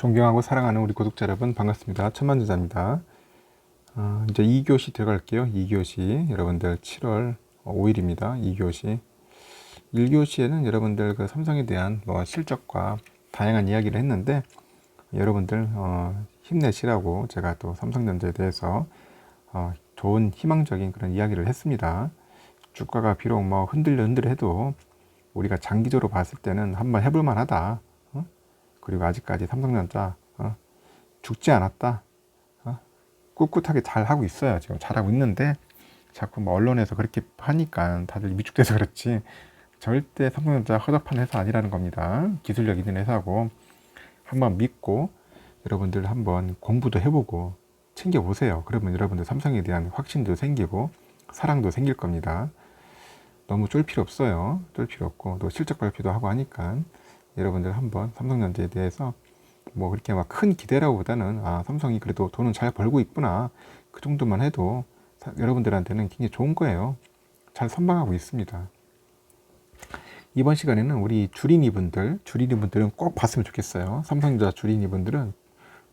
존경하고 사랑하는 우리 구독자 여러분 반갑습니다. 천만저자입니다. 이제 2교시 들어갈게요. 2교시 여러분들 7월 5일입니다. 2교시 1교시에는 여러분들 그 삼성에 대한 실적과 다양한 이야기를 했는데 여러분들 힘내시라고 제가 또 삼성전자에 대해서 좋은 희망적인 그런 이야기를 했습니다. 주가가 비록 흔들려 해도 우리가 장기적으로 봤을 때는 한번 해볼 만하다. 그리고 아직까지 삼성전자 죽지 않았다. 꿋꿋하게 잘 하고 있어요. 지금 잘하고 있는데 자꾸 언론에서 그렇게 하니까 다들 위축돼서 그렇지 절대 삼성전자 허접한 회사 아니라는 겁니다. 기술력 있는 회사고 한번 믿고 여러분들 한번 공부도 해보고 챙겨보세요. 그러면 여러분들 삼성에 대한 확신도 생기고 사랑도 생길 겁니다. 너무 쫄 필요 없어요. 쫄 필요 없고 또 실적 발표도 하고 하니까 여러분들 한번 삼성전자에 대해서 그렇게 큰 기대라고 보다는 삼성이 그래도 돈은 잘 벌고 있구나 그 정도만 해도 여러분들한테는 굉장히 좋은 거예요. 잘 선방하고 있습니다. 이번 시간에는 우리 주린이분들은 꼭 봤으면 좋겠어요. 삼성전자 주린이분들은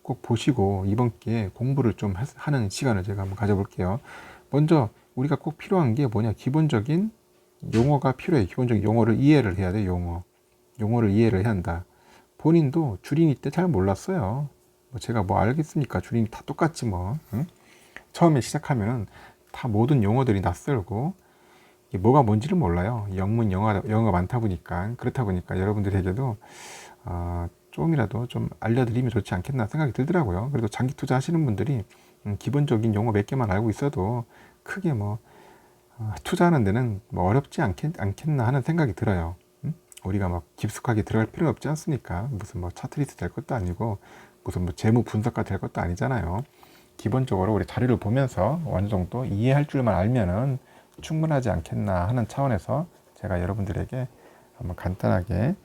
꼭 보시고 이번 기회에 공부를 좀 하는 시간을 제가 한번 가져볼게요. 먼저 우리가 꼭 필요한 게 뭐냐, 기본적인 용어가 필요해요. 기본적인 용어를 이해를 해야 돼. 용어를 이해를 해야 한다. 본인도 주린이 때 잘 몰랐어요. 제가 알겠습니까? 주린이 다 똑같지 응? 처음에 시작하면 다 모든 용어들이 낯설고 이게 뭐가 뭔지를 몰라요. 영문 영어가 많다 보니까 그렇다 보니까 여러분들에게도 조금이라도 좀 알려드리면 좋지 않겠나 생각이 들더라고요. 그래도 장기 투자 하시는 분들이 기본적인 용어 몇 개만 알고 있어도 크게 투자하는 데는 어렵지 않겠나 하는 생각이 들어요. 우리가 깊숙하게 들어갈 필요는 없지 않습니까? 무슨 차트리스트 될 것도 아니고 무슨 재무 분석가 될 것도 아니잖아요. 기본적으로 우리 자료를 보면서 어느 정도 이해할 줄만 알면은 충분하지 않겠나 하는 차원에서 제가 여러분들에게 한번 간단하게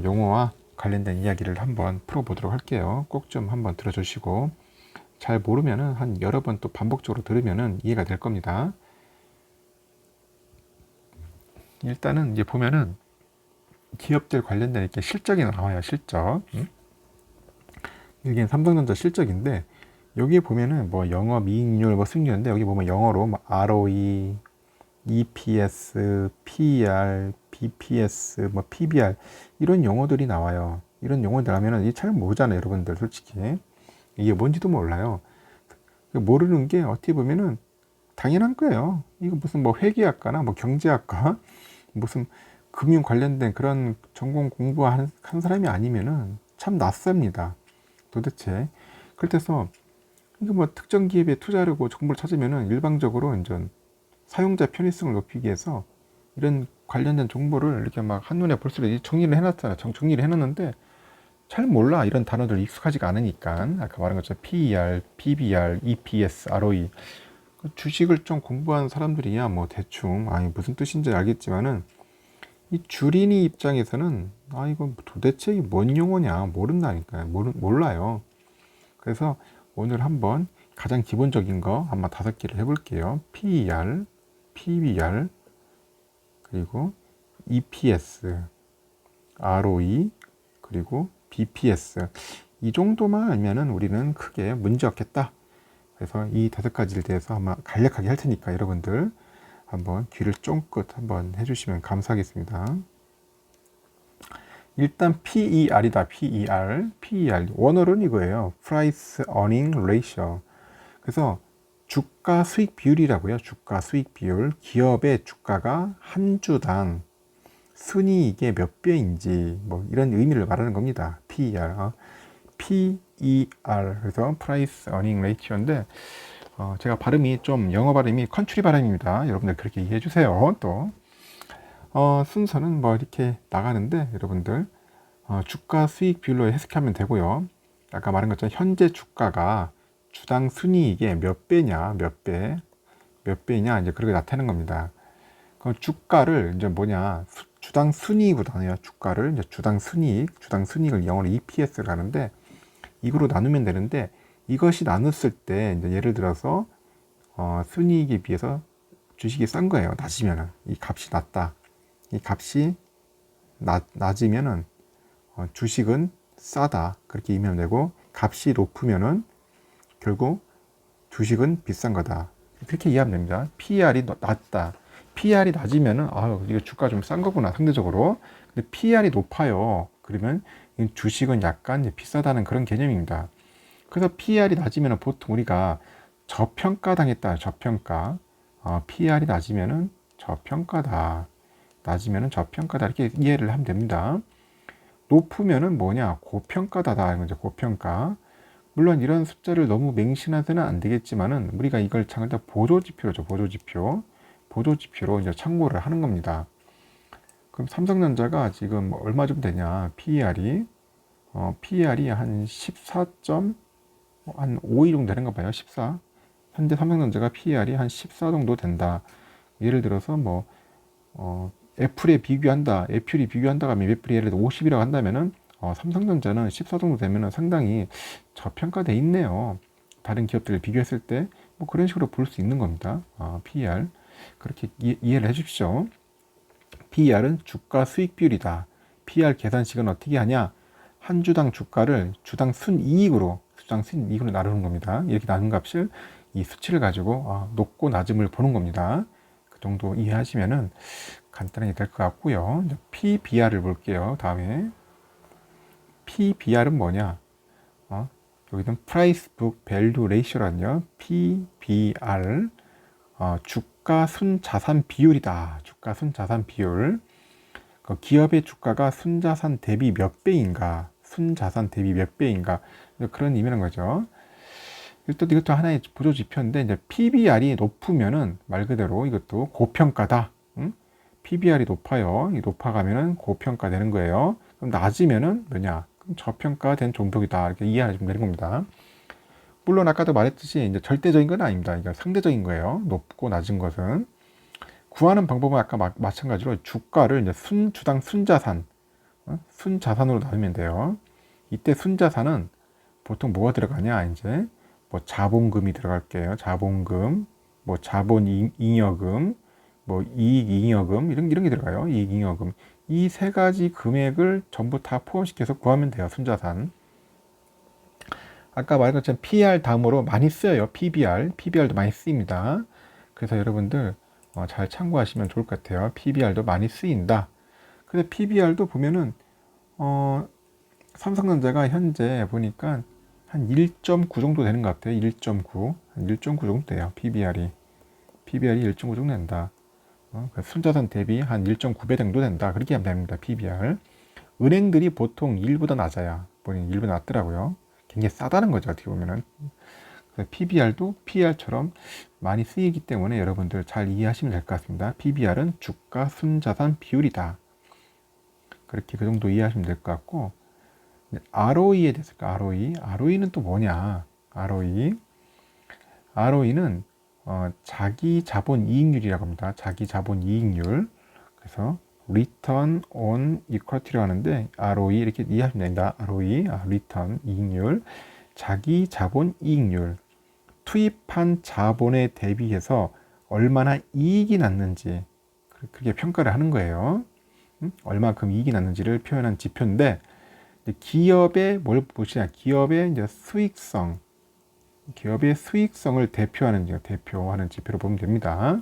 용어와 관련된 이야기를 한번 풀어보도록 할게요. 꼭 좀 한번 들어주시고 잘 모르면은 한 여러 번 또 반복적으로 들으면은 이해가 될 겁니다. 일단은 이제 보면은 기업들 관련된 이렇게 실적이 나와요. 실적. 이게 삼성전자 실적인데 여기에 보면은 영업이익률 승률인데 여기 보면 영어로 ROE, EPS, PER, BPS, PBR 이런 용어들이 나와요. 이런 용어들 하면은 이게 잘 모르잖아요, 여러분들 솔직히. 이게 뭔지도 몰라요. 모르는 게 어떻게 보면은 당연한 거예요. 이거 무슨 회계학과나 경제학과 무슨 금융 관련된 그런 전공 공부한 사람이 아니면은 참 낯섭니다. 도대체. 그래서 이거 특정 기업에 투자하려고 정보를 찾으면은 일방적으로 이제 사용자 편의성을 높이기 위해서 이런 관련된 정보를 이렇게 한눈에 볼 수 있게 정리를 해놨잖아요. 정리를 해놨는데 잘 몰라. 이런 단어들 익숙하지가 않으니까. 아까 말한 것처럼 PER, PBR, EPS, ROE. 주식을 좀 공부한 사람들이야 대충 무슨 뜻인지 알겠지만은 이 주린이 입장에서는 이거 도대체 이게 뭔 용어냐 모른다니까요. 몰라요. 그래서 오늘 한번 가장 기본적인 거 한번 5개를 해볼게요. PER, PBR, 그리고 EPS, ROE, 그리고 BPS. 이 정도만 알면은 우리는 크게 문제 없겠다. 그래서 이 5가지를 대해서 한번 간략하게 할 테니까 여러분들 한번 귀를 쫑긋 한번 해주시면 감사하겠습니다. 일단 PER이다. PER. 원어는 이거예요. Price Earning Ratio. 그래서 주가 수익 비율이라고요. 주가 수익 비율. 기업의 주가가 한 주당 순이익의 몇 배인지 이런 의미를 말하는 겁니다. PER. PER. 그래서 Price Earning Ratio인데 제가 발음이 좀 영어 발음이 컨트리 발음입니다. 여러분들 그렇게 이해해 주세요. 또 순서는 이렇게 나가는데 여러분들 주가 수익 비율로 해석하면 되고요. 아까 말한 것처럼 현재 주가가 주당 순이익의 몇 배냐, 몇 배냐 이제 그렇게 나타내는 겁니다. 그럼 주가를 이제 주당 순이익으로 나눠요. 주가를 이제 주당 순이익을 영어로 EPS를 하는데 이거로 나누면 되는데 이것이 나눴을 때 이제 예를 들어서 순이익에 비해서 주식이 싼 거예요. 낮으면은 이 값이 낮다. 이 값이 낮으면은 주식은 싸다 그렇게 이해하면 되고, 값이 높으면은 결국 주식은 비싼 거다 그렇게 이해하면 됩니다. PER이 낮다. PER이 낮으면은 이거 주가 좀 싼 거구나 상대적으로. 근데 PER이 높아요. 그러면 주식은 약간 비싸다는 그런 개념입니다. 그래서 PER이 낮으면 보통 우리가 저평가 당했다. 저평가. PER이 낮으면은 저평가다. 낮으면은 저평가다 이렇게 이해를 하면 됩니다. 높으면은 뭐냐? 고평가다다. 이제 고평가. 물론 이런 숫자를 너무 맹신해서는 안 되겠지만은 우리가 이걸 참을 때 보조지표죠. 보조지표로 이제 참고를 하는 겁니다. 그럼 삼성전자가 지금 얼마 좀 되냐? PER이 한 14점 한 5일 정도 되는가 봐요. 14. 현재 삼성전자가 PER이 한 14 정도 된다. 예를 들어서 애플에 비교한다. 애플이 비교한다가 애플이 예를 들어 50이라고 한다면은 삼성전자는 14 정도 되면은 상당히 저평가돼 있네요. 다른 기업들을 비교했을 때 그런 식으로 볼 수 있는 겁니다. PER 그렇게 이해를 해주십시오. PER은 주가 수익 비율이다. PER 계산식은 어떻게 하냐? 한 주당 주가를 주당 순이익으로 나누는 겁니다. 이렇게 나눈 값을 이 수치를 가지고 높고 낮음을 보는 겁니다. 그 정도 이해하시면은 간단하게 될 것 같고요. PBR을 볼게요. 다음에 PBR은 뭐냐? 여기는 Price Book Value Ratio라는요. PBR 주가 순자산 비율이다. 주가 순자산 비율. 기업의 주가가 순자산 대비 몇 배인가? 순자산 대비 몇 배인가? 그런 의미는 거죠. 일단 이것도 하나의 보조 지표인데 이제 PBR이 높으면은 말 그대로 이것도 고평가다. PBR이 높아요. 높아가면은 고평가되는 거예요. 그럼 낮으면은 뭐냐? 그럼 저평가된 종목이다. 이렇게 이해하시면 되는 겁니다. 물론 아까도 말했듯이 이제 절대적인 건 아닙니다. 이게 상대적인 거예요. 높고 낮은 것은. 구하는 방법은 아까 마찬가지로 주가를 이제 주당 순자산, 순자산으로 나누면 돼요. 이때 순자산은 보통 뭐가 들어가냐? 이제 자본금이 들어갈게요. 자본금, 자본잉여금, 이익잉여금 이런 게 들어가요. 이익잉여금. 이 세 가지 금액을 전부 다 포함시켜서 구하면 돼요. 순자산. 아까 말한 것처럼 PER 다음으로 많이 쓰여요. PBR도 많이 쓰입니다. 그래서 여러분들 잘 참고하시면 좋을 것 같아요. PBR도 많이 쓰인다. 근데 PBR도 보면은 삼성전자가 현재 보니까 한 1.9 정도 되는 것 같아요. 1.9 정도 돼요. PBR이 1.9 정도 된다. 순자산 대비 한 1.9배 정도 된다. 그렇게 하면 됩니다. PBR. 은행들이 보통 1보다 낮아야. 보니 1보다 낮더라고요. 굉장히 싸다는 거죠. 어떻게 보면은. PBR도 PER처럼 많이 쓰이기 때문에 여러분들 잘 이해하시면 될 것 같습니다. PBR은 주가 순자산 비율이다. 그렇게 그 정도 이해하시면 될 것 같고, ROE에 대해서 ROE는 또 뭐냐? ROE는 자기 자본 이익률이라고 합니다. 자기 자본 이익률. 그래서 Return on Equity라고 하는데 ROE 이렇게 이해하시면 됩니다. ROE, Return 이익률, 자기 자본 이익률. 투입한 자본에 대비해서 얼마나 이익이 났는지 그렇게 평가를 하는 거예요. 얼마큼 이익이 났는지를 표현한 지표인데 기업의 뭘 보시냐? 기업의 이제 수익성을 대표하는 지표로 보면 됩니다.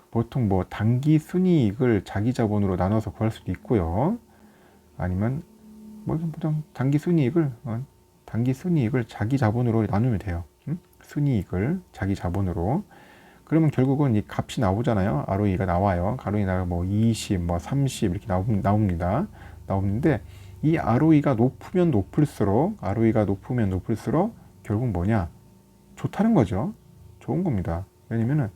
보통 단기 순이익을 자기 자본으로 나눠서 구할 수도 있고요. 아니면 단기 순이익을 자기 자본으로 나누면 돼요. 순이익을 자기 자본으로. 그러면 결국은 이 값이 나오잖아요. ROE가 나와요. ROE가 20, 30 이렇게 나옵니다. 나오는데 이 ROE가 높으면 높을수록 결국 뭐냐? 좋다는 거죠. 좋은 겁니다. 왜냐면은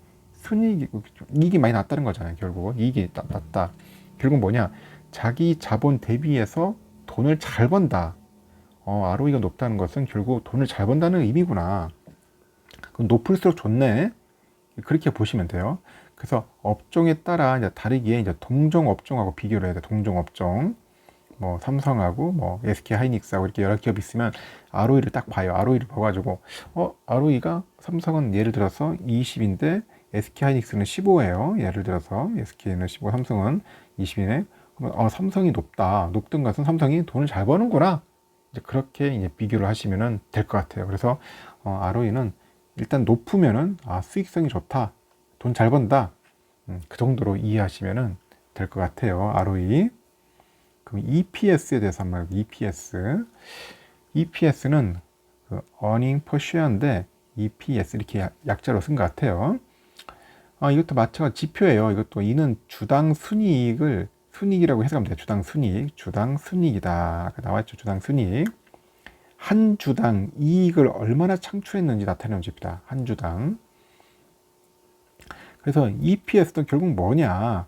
이익이 많이 났다는 거잖아요. 결국 이익이 났다. 결국 뭐냐? 자기 자본 대비해서 돈을 잘 번다. ROE가 높다는 것은 결국 돈을 잘 번다는 의미구나. 그럼 높을수록 좋네. 그렇게 보시면 돼요. 그래서 업종에 따라 이제 다르게 이제 동종 업종하고 비교를 해야 돼. 동종 업종. 삼성하고 SK하이닉스하고 이렇게 여러 기업이 있으면 ROE를 딱 봐요. ROE를 봐가지고 ROE가 삼성은 예를 들어서 20인데 SK하이닉스는 15예요. 예를 들어서 SK는 15, 삼성은 20이네. 그러면 삼성이 높다. 높던 것은 삼성이 돈을 잘 버는구나. 이제 그렇게 이제 비교를 하시면 될 것 같아요. 그래서 ROE는 일단 높으면은 수익성이 좋다, 돈 잘 번다, 그 정도로 이해하시면 될 것 같아요. ROE. 그럼 EPS에 대해서 한번 EPS. EPS는 그 earning per share인데 EPS 이렇게 약자로 쓴 것 같아요. 이것도 마찬가지 지표예요. 이것도 이는 주당 순이익을 순이익이라고 해석하면 돼요. 주당 순이익, 주당 순이익이다. 아까 나왔죠. 주당 순이익. 한 주당 이익을 얼마나 창출했는지 나타내는 집이다. 한 주당. 그래서 EPS도 결국 뭐냐?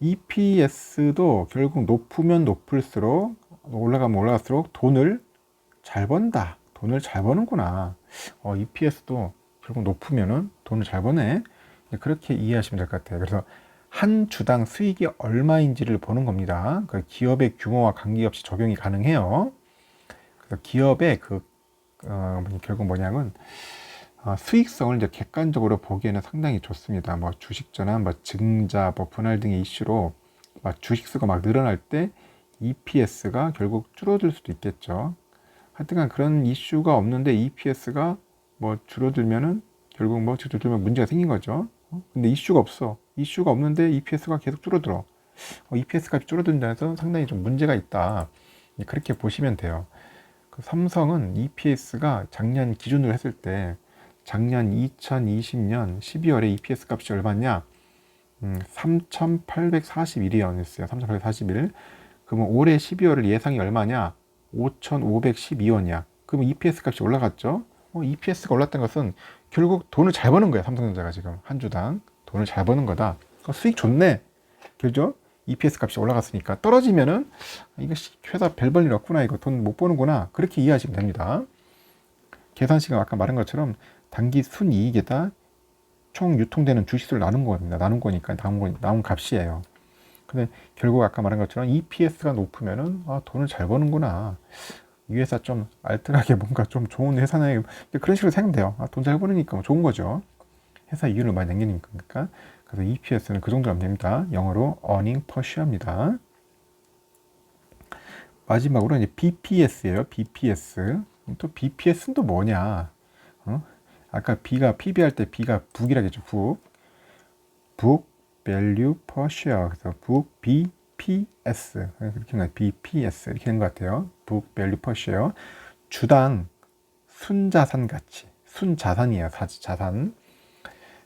EPS도 결국 높으면 높을수록, 올라가면 올라갈수록 돈을 잘 번다. 돈을 잘 버는구나. EPS도 결국 높으면은 돈을 잘 버네. 그렇게 이해하시면 될 것 같아요. 그래서 한 주당 수익이 얼마인지를 보는 겁니다. 그 기업의 규모와 관계없이 적용이 가능해요. 그래서 기업의 결국 뭐냐면 수익성을 이제 객관적으로 보기에는 상당히 좋습니다. 뭐 주식전환, 뭐 증자, 뭐 분할 등의 이슈로 막 주식수가 막 늘어날 때 EPS가 결국 줄어들 수도 있겠죠. 하여튼간 그런 이슈가 없는데 EPS가 뭐 줄어들면은 결국 뭐 줄어들면 문제가 생긴 거죠. 근데 이슈가 없어. 이슈가 없는데 EPS가 계속 줄어들어. EPS 값이 줄어든다 해서 상당히 좀 문제가 있다. 그렇게 보시면 돼요. 그 삼성은 EPS가 작년 기준으로 했을 때 작년 2020년 12월에 EPS 값이 얼마냐? 3,841원이었어요. 3,841. 그러면 올해 12월을 예상이 얼마냐? 5,512원이야. 그러면 EPS 값이 올라갔죠? EPS가 올랐다는 것은 결국 돈을 잘 버는 거야. 삼성전자가 지금 한 주당 돈을 잘 버는 거다. 수익 좋네. 그죠? EPS 값이 올라갔으니까 떨어지면은 이거 회사 별 볼 일 없구나. 이거 돈 못 버는구나. 그렇게 이해하시면 됩니다. 계산식은 아까 말한 것처럼 단기 순이익에다 총 유통되는 주식수를 나눈 겁니다. 나눈 거니까 나온 값이에요. 근데 결국 아까 말한 것처럼 EPS가 높으면은 돈을 잘 버는구나. 이 회사 좀 알뜰하게 뭔가 좀 좋은 회사네. 그런 식으로 생각하면 돼요. 돈 잘 버니까 뭐 좋은 거죠. 회사 이윤을 많이 남기니까. 그래서 EPS는 그 정도 하면 됩니다. 영어로 earning per share입니다. 마지막으로 이제 BPS예요. BPS. 또 BPS는 또 뭐냐? 아까 B가 PB 할 때 B가 북이라겠죠. 북 value per share. 그래서 북 BPS 이렇게 BPS 이렇게 된 것 같아요. 북 value per share. 주당 순자산 가치. 순자산이에요. 자산.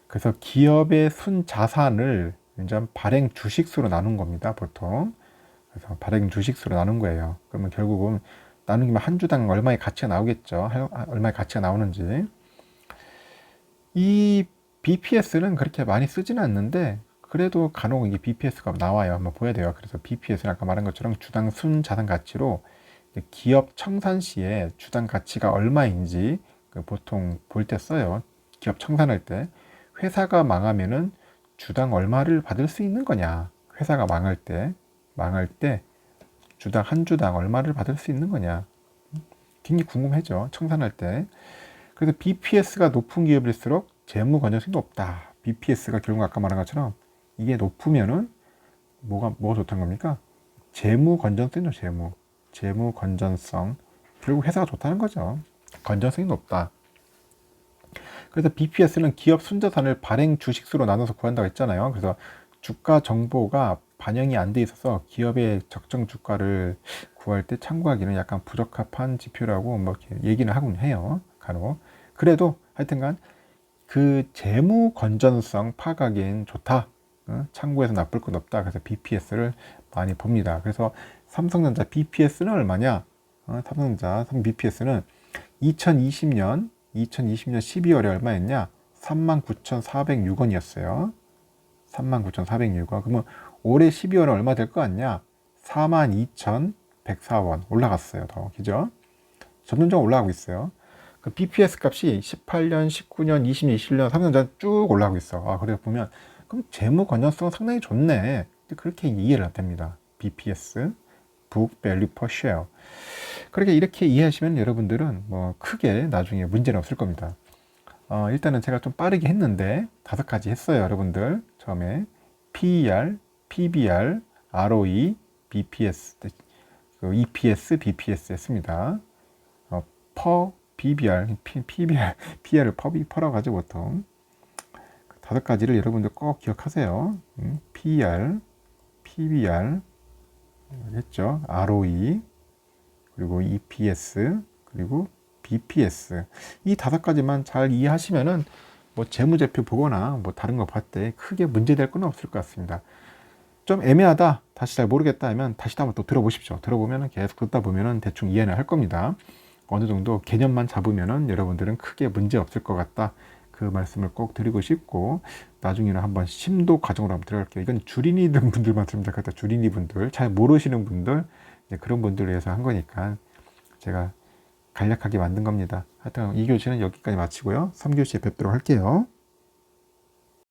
그래서 기업의 순자산을 이제 발행 주식수로 나눈 겁니다. 보통. 그래서 발행 주식수로 나눈 거예요. 그러면 결국은 나누기면 한 주당 얼마의 가치가 나오겠죠. 얼마의 가치가 나오는지. 이 BPS는 그렇게 많이 쓰지는 않는데 그래도 간혹 이게 BPS가 나와요. 한번 보야 돼요. 그래서 BPS는 아까 말한 것처럼 주당 순자산 가치로 기업 청산 시에 주당 가치가 얼마인지 보통 볼 때 써요. 기업 청산할 때 회사가 망하면은 주당 얼마를 받을 수 있는 거냐. 회사가 망할 때 주당 한 주당 얼마를 받을 수 있는 거냐. 굉장히 궁금해죠. 청산할 때. 그래서 BPS가 높은 기업일수록 재무 건전성이 높다. BPS가 결국 아까 말한 것처럼 이게 높으면은 뭐가 좋다는 겁니까? 재무 건전성이죠. 재무 건전성. 결국 회사가 좋다는 거죠. 건전성이 높다. 그래서 BPS는 기업 순자산을 발행 주식수로 나눠서 구한다고 했잖아요. 그래서 주가 정보가 반영이 안 돼 있어서 기업의 적정 주가를 구할 때 참고하기는 약간 부적합한 지표라고 뭐 이렇게 얘기는 하곤 해요. 간혹. 그래도 하여튼간 그 재무 건전성 파악하기엔 좋다. 참고해서 나쁠 것 없다. 그래서 BPS를 많이 봅니다. 그래서 삼성전자 BPS는 얼마냐? 삼성전자 BPS는 2020년 12월에 얼마였냐? 39,406원이었어요. 39,406원. 그러면 올해 12월은 얼마 될 것 같냐? 42,104원 올라갔어요. 더 그죠? 점점점 올라가고 있어요. 그 BPS 값이 18년, 19년, 20년, 21년, 3년 쭉 올라가고 있어. 그래서 보면 그럼 재무 건전성 상당히 좋네. 그렇게 이해를 됩니다. BPS, Book Value Per Share. 그렇게 이렇게 이해하시면 여러분들은 뭐 크게 나중에 문제는 없을 겁니다. 일단은 제가 좀 빠르게 했는데 5가지 했어요. 여러분들 처음에 PER, PBR, ROE, BPS 그 EPS, BPS 했습니다. 퍼, BBR, PR을 퍼라고 하죠, 보통. 5가지를 여러분들 꼭 기억하세요. PER, PBR, 했죠. ROE, 그리고 EPS, 그리고 BPS. 이 5가지만 잘 이해하시면은 뭐 재무제표 보거나 뭐 다른 거 봤을 때 크게 문제될 건 없을 것 같습니다. 좀 애매하다, 다시 잘 모르겠다 하면 다시 한번 또 들어보십시오. 들어보면은 계속 듣다 보면은 대충 이해는 할 겁니다. 어느 정도 개념만 잡으면은 여러분들은 크게 문제 없을 것 같다. 그 말씀을 꼭 드리고 싶고, 나중에는 한번 심도 과정으로 한번 들어갈게요. 이건 주린이 분들만 들으면 될 것 같아요. 주린이 분들, 잘 모르시는 분들, 그런 분들을 위해서 한 거니까 제가 간략하게 만든 겁니다. 하여튼 2교시는 여기까지 마치고요. 3교시에 뵙도록 할게요.